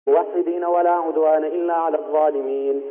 موحدين ولا عدوان إلا على الظالمين،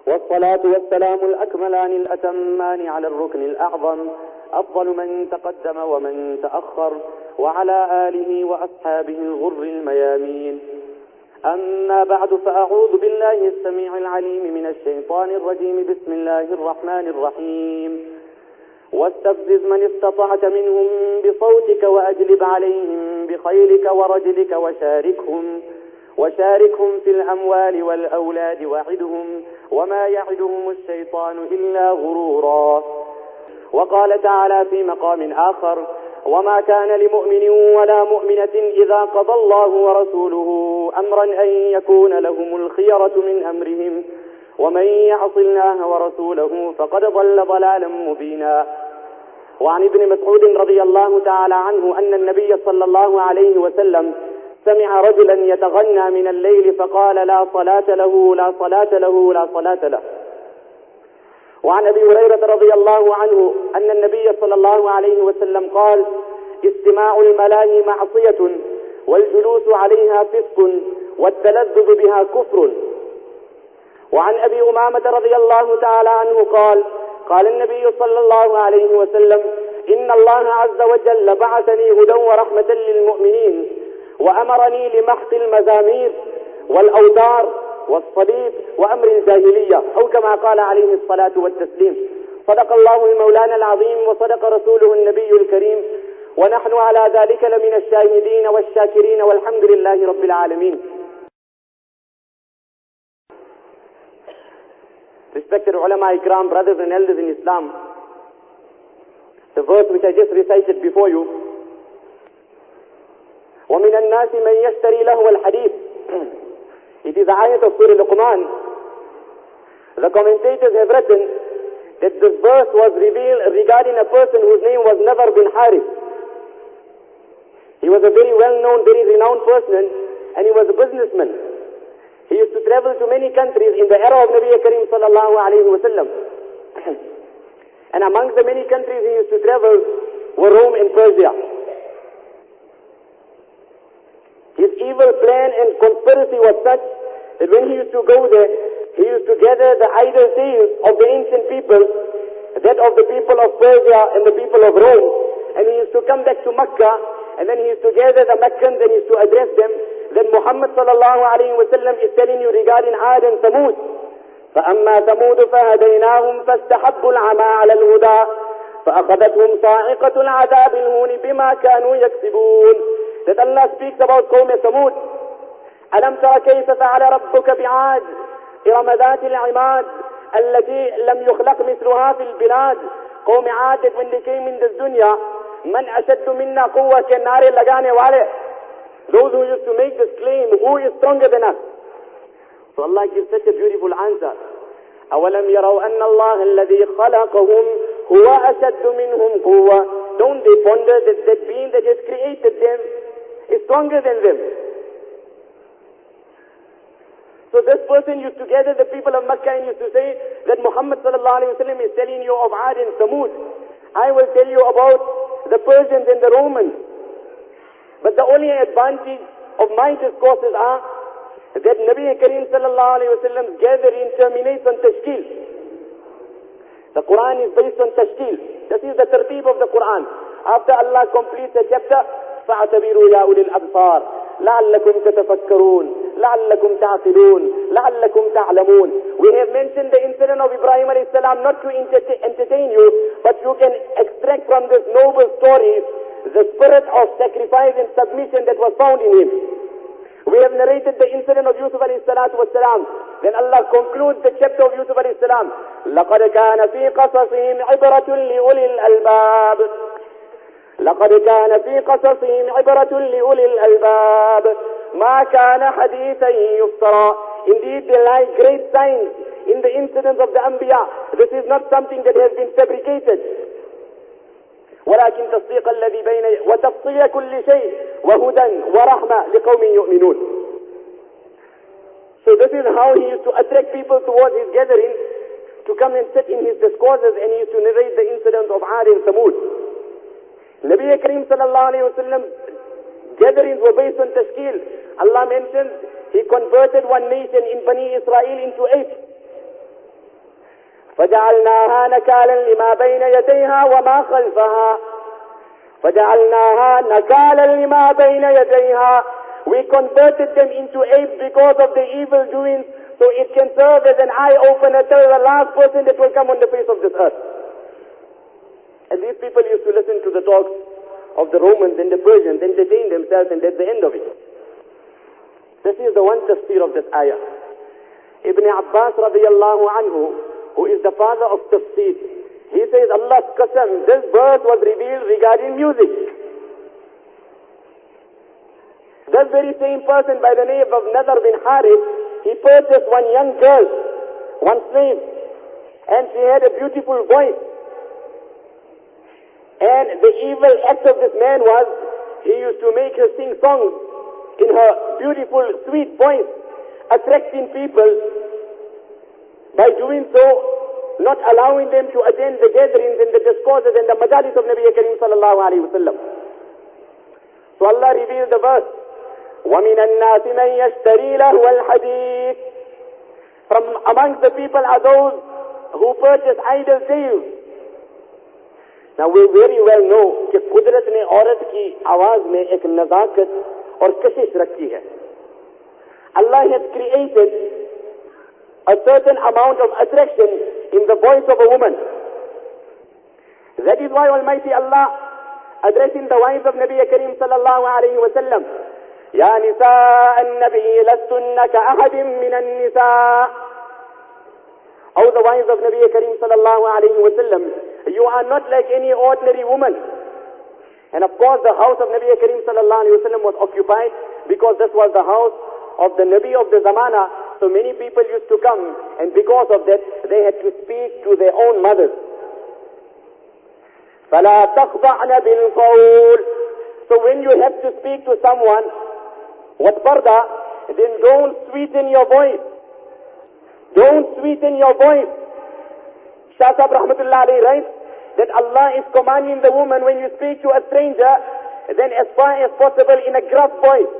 والصلاة والسلام الأكملان الأتمان على الركن الأعظم أفضل من تقدم ومن تأخر، وعلى آله وأصحابه الغر الميامين. أما بعد، فأعوذ بالله السميع العليم من الشيطان الرجيم. بسم الله الرحمن الرحيم. واستفزز من استطعت منهم بصوتك وأجلب عليهم بخيلك ورجلك وشاركهم في الأموال والأولاد وعدهم وما يعدهم الشيطان إلا غرورا. وقال تعالى في مقام آخر: وما كان لمؤمن ولا مؤمنة إذا قضى الله ورسوله أمرا أن يكون لهم الخيرة من أمرهم ومن يعص الله ورسوله فقد ضل ضلالا مبينا. وعن ابن مسعود رضي الله تعالى عنه أن النبي صلى الله عليه وسلم سمع رجلا يتغنى من الليل فقال: لا صلاة له لا صلاة له لا صلاة له. وعن أبي هريرة رضي الله عنه أن النبي صلى الله عليه وسلم قال: استماع الملاهي معصية والجلوس عليها فسق والتلذذ بها كفر. وعن أبي أمامة رضي الله تعالى عنه قال: قال النبي صلى الله عليه وسلم: إن الله عز وجل بعثني هدى ورحمة للمؤمنين وأمرني لمحق المزامير والأوتار والصليب وأمر الجاهلية، أو كما قال عليه الصلاة والتسليم. صدق الله المولانا العظيم وصدق رسوله النبي الكريم، ونحن على ذلك لمن الشاهدين والشاكرين، والحمد لله رب العالمين. Respected ulama ikram, brothers and elders in Islam, the verse which I just recited before you, وَمِنَ النَّاسِ مَنْ يَشْتَرِي لَهْوَ الْحَدِيثِ, it is the ayat of Surah Luqman. The commentators have written that this verse was revealed regarding a person whose name was Nadhr bin Harith. He was a very well-known, very renowned person, and he was a businessman. He used to travel to many countries in the era of Nabi Karim sallallahu alayhi wa sallam. And amongst the many countries he used to travel were Rome and Persia. His evil plan and conspiracy was such that when he used to go there, he used to gather the idle tales of the ancient people, that of the people of Persia and the people of Rome, and he used to come back to Mecca, and then he used to gather the Meccans and he used to address them. Then Muhammad sallallahu alayhi wa sallam is telling you regarding Ad and Thamud. فَأَمَّا ثَمُودُ فَهَدَيْنَاهُمْ فَاسْتَحَبُّوا الْعَمَى عَلَى الْهُدَى فَأَخَذَتْهُمْ صَاعِقَةُ الْعَذَابِ الْهُونِ بِمَا كَانُوا يَكْسِبُونَ. That Allah speaks about قوم ثمود. أَلَمْ تَرَ كَيْفَ فَعَلَ رَبُّكَ بِعَادٍ إِرَمَ ذَاتِ الْعِمَادِ الَّتِي لَمْ يُخْلَقْ مِثْلُهَا فِي الْبِلَادِ. قوم عاد, that when they came in this dunya, مَنْ أَشَدُّ مِنَّا قُوَّةً ke naare lagane wale, those who used to make this claim, who is stronger than us? So Allah gives such a beautiful answer. أَوَلَمْ يَرَوْا أَنَّ اللَّهَ الَّذِي خَلَقَهُمْ هُوَ أَشَدُّ مِنْهُمْ قُوَّةً. Don't they ponder that that being that has created them is stronger than them? So this person used to gather the people of Mecca and used to say that Muhammad sallallahu alayhi wa sallam is telling you of Ad and Thamud. I will tell you about the Persians and the Romans. But the only advantage of my discourses are that Nabi Kareem sallallahu alayhi wa sallam's gathering terminates on tashkil. The Quran is based on tashkil. This is the tartib of the Quran. After Allah completes a chapter, فَاعْتَبِرُوا يَا أُولِي الْأَبْصَارِ لَعَلَّكُمْ تَتَفَكَّرُونَ لَعَلَّكُمْ تَعْقِلُونَ لَعَلَّكُمْ تَعْلَمُونَ. We have mentioned the incident of Ibrahim alayhi salam not to entertain you, but you can extract from this noble story the spirit of sacrifice and submission that was found in him. We have narrated the incident of Yusuf alayhi salatu wassalam. Then Allah concludes the chapter of Yusuf alayhi salam. لَقَدْ كَانَ فِي قَصَصِهِمْ عِبْرَةٌ لِأُولِي الْأَلْبَابِ لَقَدْ كَانَ فِي قَصَصِهِمْ عِبْرَةٌ لِأُولِي الْأَلْبَابِ مَا كَانَ حَدِيثًا يُفْتَرَى. Indeed, there lie great signs in the incidents of the Anbiya. This is not something that has been fabricated. ولكن تصديق الذي بين وتفصيل كل شيء وهدى ورحمة لقوم يؤمنون. So this is how he used to attract people towards his gathering to come and sit in his discourses, and he used to narrate the incidents of Ad and Thamud. Nabi Kareem sallallahu alayhi wa sallam gatherings were based on tashkil. Allah mentions he converted one nation in Bani Israel into 8. فَجَعَلْنَاهَا نَكَالًا لِمَا بَيْنَ يَدَيْهَا وَمَا خَلْفَهَا فَجَعَلْنَاهَا نَكَالًا لِمَا بَيْنَ يَدَيْهَا. We converted them into 8 because of the evil doings, so it can serve as an eye-opener to the last person that will come on the face of this earth. And these people used to listen to the talks of the Romans and the Persians, entertain themselves, and that's the end of it. This is the one tafsir of this ayah. Ibn Abbas radiyallahu anhu, who is the father of tafsir, he says, Allah's qasam, this verse was revealed regarding music. This very same person by the name of Nadar bin Harith, he purchased one young girl, one slave, and she had a beautiful voice. And the evil act of this man was, he used to make her sing songs in her beautiful, sweet voice, attracting people. By doing so, not allowing them to attend the gatherings and the discourses and the majalis of Nabi Kareem sallallahu alayhi wa sallam. So Allah revealed the verse, وَمِنَ النَّاسِ مَنْ يَشْتَرِي لَهْوَ الْحَدِيثِ. From amongst the people are those who purchase idle tales. Now we very well know कि कुदरत ने औरत की आवाज में एक नजाकत और कशिश रखी है. Allah has created a certain amount of attraction in the voice of a woman. That is why Almighty Allah, addressing the wives of Nabi Kareem sallallahu alayhi wa sallam, Ya nisa an-nabi lastunna ka ahadin min an-nisa. O the wives of Nabi Kareem sallallahu alayhi wa sallam, you are not like any ordinary woman. And of course the house of Nabi Kareem sallallahu alayhi wa sallam was occupied because this was the house of the Nabi of the Zamana. So many people used to come, and because of that, they had to speak to their own mothers. فَلَا تَخْضَعْنَ بِالْقَوْلِ. So when you have to speak to someone, what farda, then don't sweeten your voice. Don't sweeten your voice. Shah Sahib Rahmatullah alayhi writes that Allah is commanding the woman when you speak to a stranger, then as far as possible in a gruff voice.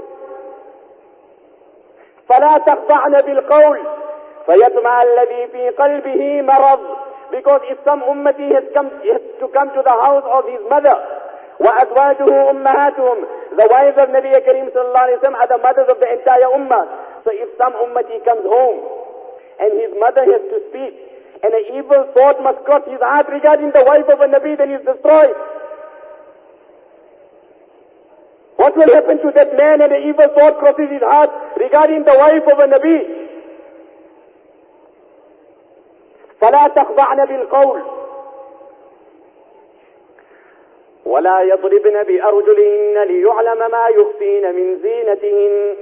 فَلَا تَخْضَعْنَ بِالْقَوْلِ فَيَطْمَعَ الَّذِي فِي قَلْبِهِ مَرَضٌ. Because if some ummati has to come to the house of his mother, وَأَزْوَاجُهُ أُمَّهَاتُهُم, the wives of Nabi Kareem sallallahu alayhi wa sallam are the mothers of the entire ummah. So if some ummati comes home and his mother has to speak, and an evil thought must cross his heart regarding the wife of a Nabi, then he's destroyed. What will happen to that man and an evil thought crosses his heart regarding the wife of a Nabi? فَلَا تَخْضَعْنَ بِالْقَوْلِ وَلَا يَضْرِبْنَ بِأَرْجُلِهِنَّ لِيُعْلَمَ مَا يُخْفِينَ مِنْ زِينَتِهِنَّ.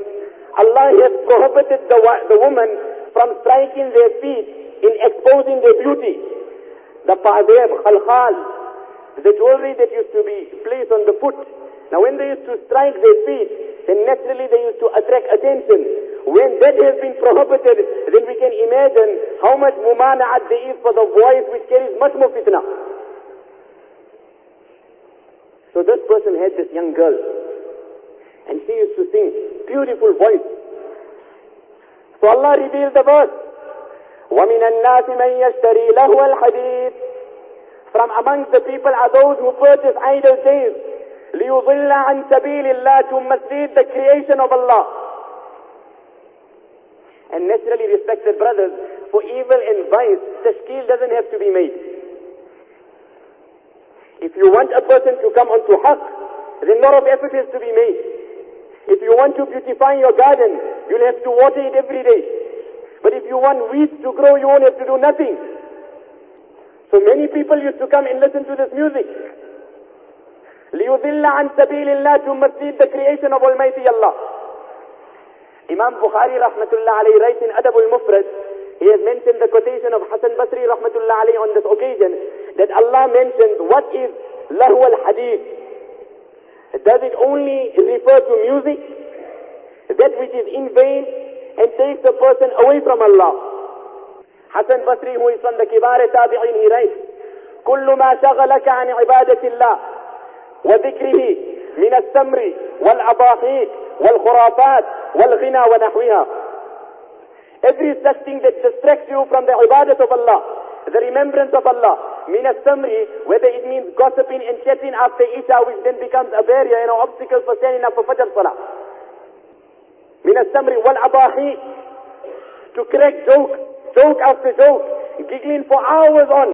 Allah has prohibited the woman from striking their feet in exposing their beauty. The pa'deb, khalkhal, the jewelry that used to be placed on the foot. Now when they used to strike their feet, then naturally they used to attract attention. When that has been prohibited, then we can imagine how much mumana'at there is for the voice, which carries much more fitna. So this person had this young girl, and she used to sing, beautiful voice. So Allah revealed the verse, وَمِنَ النَّاسِ مَنْ يَشْتَرِي لَهْوَ الْحَدِيثِ. From amongst the people are those who purchase idle tales, لِيُضِلَّ عَنْ سَبِيلِ اللَّهِ, to mislead the creation of Allah. And naturally, respected brothers, for evil and vice, tashkeel doesn't have to be made. If you want a person to come onto haqq, then a lot of effort has to be made. If you want to beautify your garden, you'll have to water it every day. But if you want weeds to grow, you won't have to do nothing. So many people used to come and listen to this music. لِيُضِلَّ عَنْ سَبِيلِ اللَّهِ, to mislead the creation of Almighty Allah. Imam Bukhari rahmatullah alayhi writes in Adab al-Mufrad, he has mentioned the quotation of Hassan Basri rahmatullah alayhi on this occasion, that Allah mentioned what is lahu al-hadith. Does it only refer to music, that which is in vain and takes the person away from Allah? Hassan Basri, who is from the Kibar Tabi'in, he writes, كل ما شغلك عن عبادة الله وذكره من السمر والأباحيق والخرافات والغنى ونحوها. Every such thing that distracts you from the ibadat of Allah, the remembrance of Allah. Min as-samri, whether it means gossiping and chatting after Isha, which then becomes a barrier and an obstacle for standing up for Fajr Salah. Min as-samri wal-abahi, to crack joke after joke, giggling for hours on.